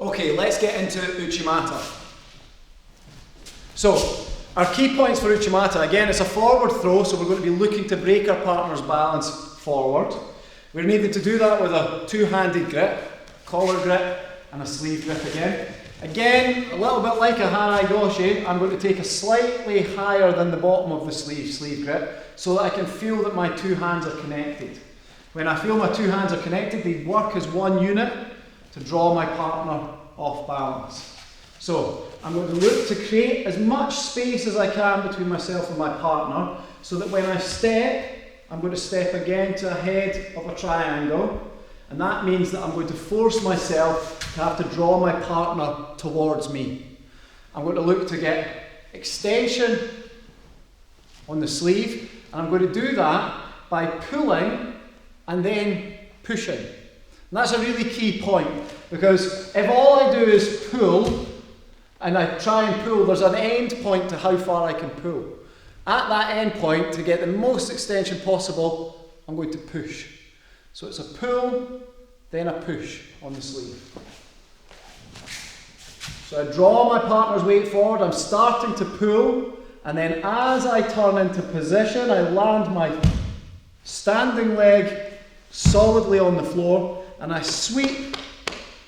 Okay, let's get into Uchimata. So, our key points for Uchimata, again, it's a forward throw, so we're going to be looking to break our partner's balance forward. We're needing to do that with a two-handed grip, collar grip, and a sleeve grip again. Again, a little bit like a Harai Goshi, I'm going to take a slightly higher than the bottom of the sleeve grip, so that I can feel that my two hands are connected. When I feel my two hands are connected, they work as one unit to draw my partner off balance. So, I'm going to look to create as much space as I can between myself and my partner, so that when I step, I'm going to step again to a head of a triangle, and that means that I'm going to force myself to have to draw my partner towards me. I'm going to look to get extension on the sleeve, and I'm going to do that by pulling and then pushing. And that's a really key point, because if all I do is pull, and I try and pull, there's an end point to how far I can pull. At that end point, to get the most extension possible, I'm going to push. So it's a pull, then a push on the sleeve. So I draw my partner's weight forward, I'm starting to pull, and then as I turn into position, I land my standing leg solidly on the floor, and I sweep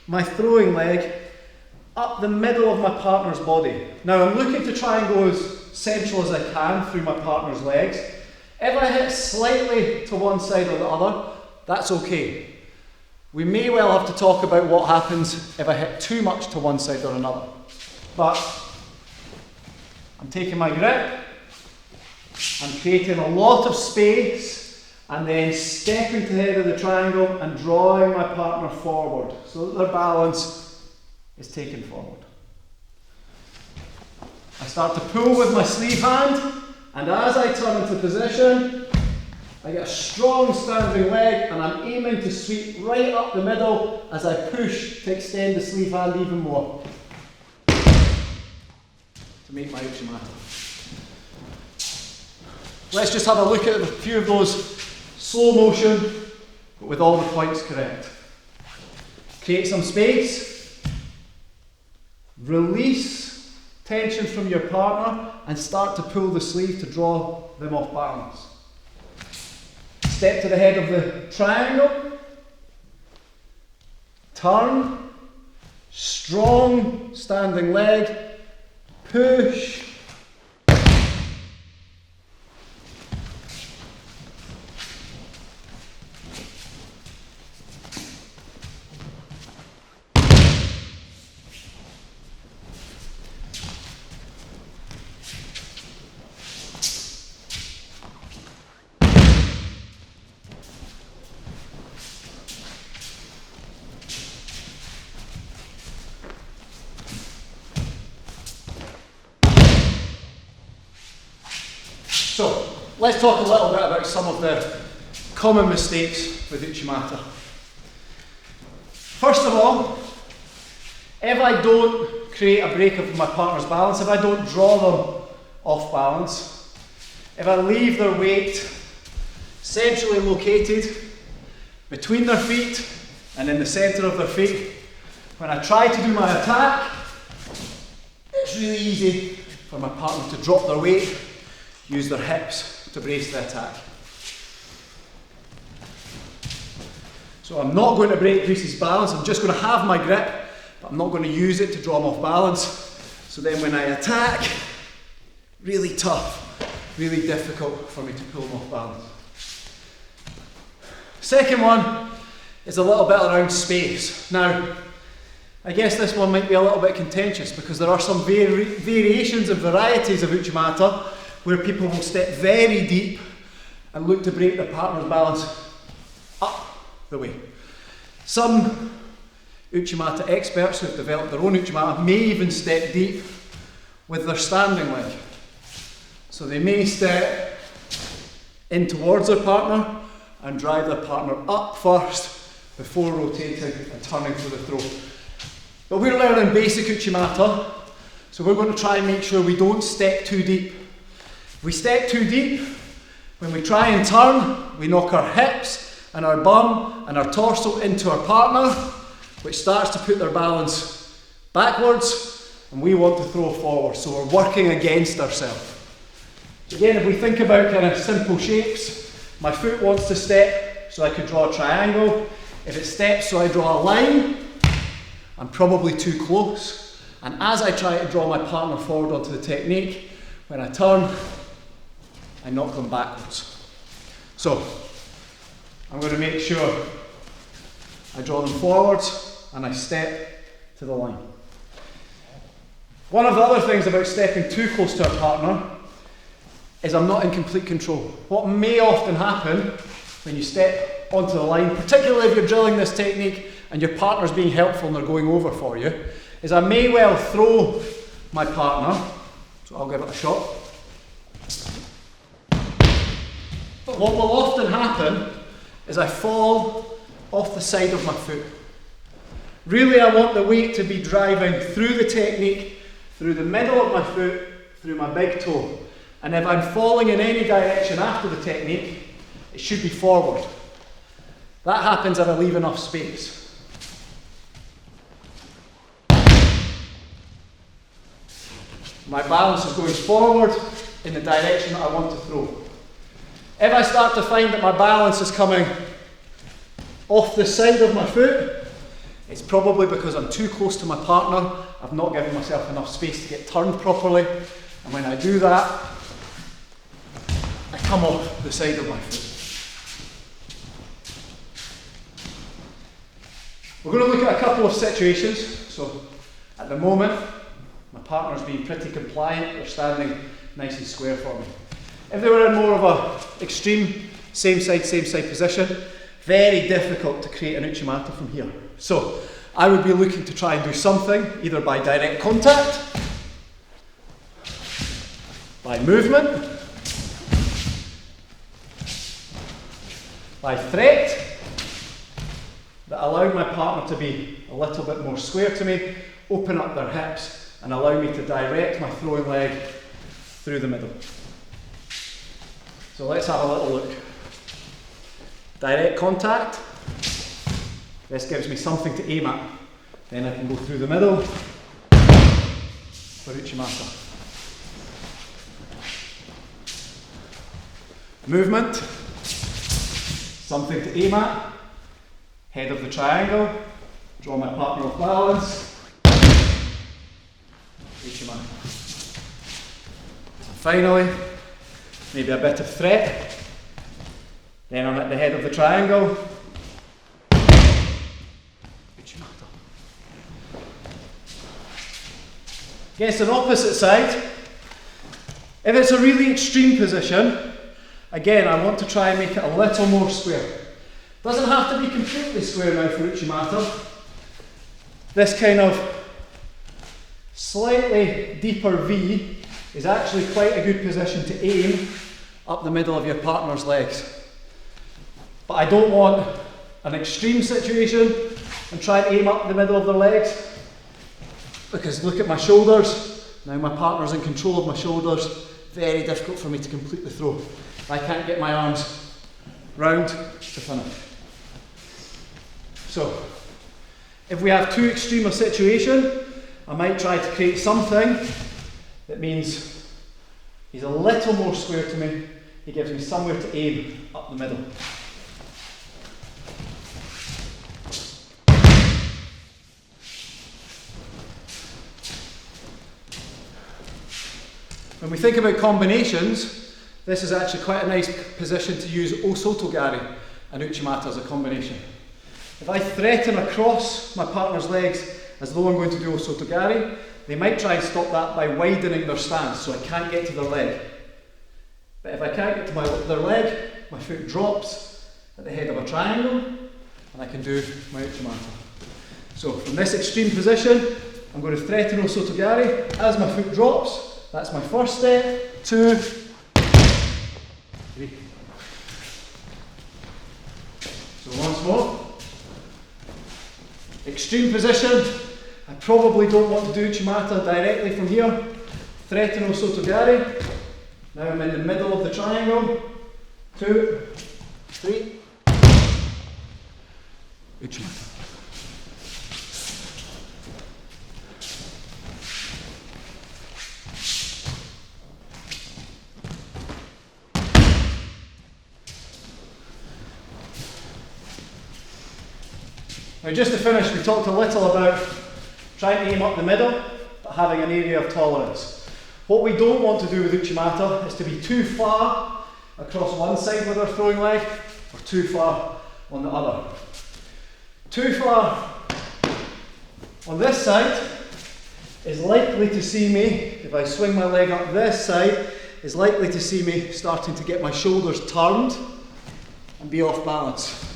my throwing leg up the middle of my partner's body. Now I'm looking to try and go as central as I can through my partner's legs. If I hit slightly to one side or the other, that's okay. We may well have to talk about what happens if I hit too much to one side or another. But I'm taking my grip, I'm creating a lot of space, and then stepping to the head of the triangle and drawing my partner forward so that their balance is taken forward. I start to pull with my sleeve hand, and as I turn into position, I get a strong standing leg, and I'm aiming to sweep right up the middle as I push to extend the sleeve hand even more to make my Uchimata. Let's just have a look at a few of those slow motion, but with all the points correct. Create some space. Release tension from your partner and start to pull the sleeve to draw them off balance. Step to the head of the triangle. Turn. Strong standing leg. Push. So, let's talk a little bit about some of the common mistakes with Uchimata. First of all, if I don't create a break of my partner's balance, if I don't draw them off balance, if I leave their weight centrally located between their feet and in the centre of their feet, when I try to do my attack, it's really easy for my partner to drop their weight, use their hips to brace the attack. So I'm not going to break Greasy's balance, I'm just going to have my grip, but I'm not going to use it to draw him off balance. So then when I attack, really tough, really difficult for me to pull him off balance. Second one is a little bit around space. Now, I guess this one might be a little bit contentious because there are some variations and varieties of Uchimata where people will step very deep and look to break their partner's balance up the way. Some Uchimata experts who have developed their own Uchimata may even step deep with their standing leg. So they may step in towards their partner and drive their partner up first before rotating and turning for the throw. But we're learning basic Uchimata, so we're going to try and make sure we don't step too deep. If we step too deep, when we try and turn, we knock our hips and our bum and our torso into our partner, which starts to put their balance backwards, and we want to throw forward, so we're working against ourselves. Again, if we think about kind of simple shapes, my foot wants to step, so I could draw a triangle. If it steps, so I draw a line, I'm probably too close. And as I try to draw my partner forward onto the technique, when I turn, I knock them backwards. So, I'm going to make sure I draw them forwards and I step to the line. One of the other things about stepping too close to a partner is I'm not in complete control. What may often happen when you step onto the line, particularly if you're drilling this technique and your partner's being helpful and they're going over for you, is I may well throw my partner, so I'll give it a shot. But what will often happen is I fall off the side of my foot. Really, I want the weight to be driving through the technique, through the middle of my foot, through my big toe. And if I'm falling in any direction after the technique, it should be forward. That happens if I leave enough space. My balance is going forward in the direction that I want to throw. If I start to find that my balance is coming off the side of my foot, it's probably because I'm too close to my partner. I've not given myself enough space to get turned properly. And when I do that, I come off the side of my foot. We're going to look at a couple of situations. So at the moment, my partner's being pretty compliant. They're standing nice and square for me. If they were in more of a extreme same side position, very difficult to create an Uchimata from here. So I would be looking to try and do something either by direct contact, by movement, by threat, that allowed my partner to be a little bit more square to me, open up their hips and allow me to direct my throwing leg through the middle. So let's have a little look. Direct contact. This gives me something to aim at. Then I can go through the middle for Uchimata. Movement. Something to aim at. Head of the triangle. Draw my partner off balance. Uchimata. And finally, maybe a bit of threat. Then I'm at the head of the triangle. Uchimata. Against an opposite side, if it's a really extreme position, again I want to try and make it a little more square. Doesn't have to be completely square now for Uchimata. This kind of slightly deeper V is actually quite a good position to aim up the middle of your partner's legs. But I don't want an extreme situation and try and aim up the middle of their legs, because look at my shoulders. Now my partner's in control of my shoulders. Very difficult for me to completely throw. I can't get my arms round to finish. So, if we have too extreme a situation, I might try to create something that means he's a little more square to me. He gives me somewhere to aim up the middle. When we think about combinations, this is actually quite a nice position to use Osotogari and Uchimata as a combination. If I threaten across my partner's legs as though I'm going to do Osotogari, they might try and stop that by widening their stance so I can't get to their leg. But if I can't get to their leg, my foot drops at the head of a triangle and I can do my Uchimata. So from this extreme position, I'm going to threaten Osotogari. As my foot drops, that's my first step, 2, 3. So once more. Extreme position. I probably don't want to do Uchimata directly from here. Threaten Osotogari. Now I'm in the middle of the triangle. 2, 3. Uchimata. Now just to finish, we talked a little about trying to aim up the middle, but having an area of tolerance. What we don't want to do with Uchimata is to be too far across one side with our throwing leg, or too far on the other. Too far on this side is likely to see me, if I swing my leg up this side, is likely to see me starting to get my shoulders turned and be off balance.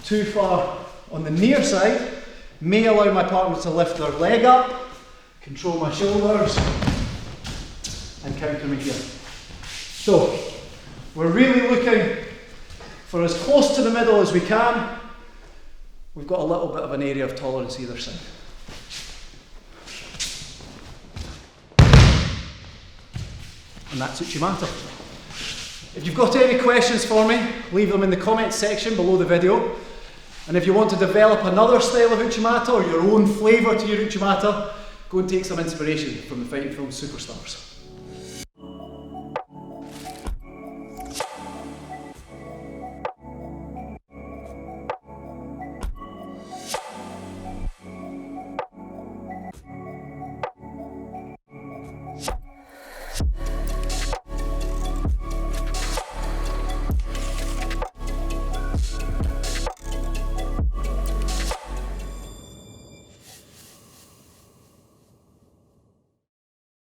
Too far on the near side may allow my partner to lift their leg up, control my shoulders, and counter me here. So, we're really looking for as close to the middle as we can. We've got a little bit of an area of tolerance either side. And that's Uchimata. If you've got any questions for me, leave them in the comments section below the video. And if you want to develop another style of Uchimata or your own flavour to your Uchimata, go and take some inspiration from the fighting film superstars.